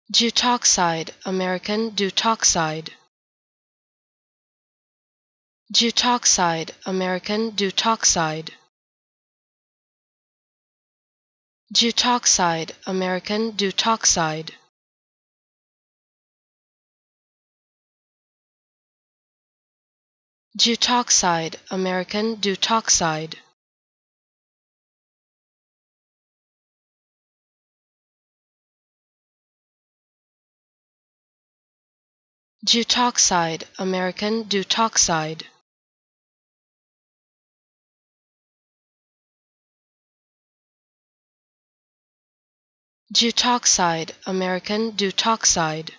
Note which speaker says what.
Speaker 1: Deutoxide, American Deutoxide. Deutoxide, American Deutoxide. Deutoxide, American Deutoxide. Deutoxide, American Deutoxide. Deutoxide, American Deutoxide. Deutoxide, American Deutoxide.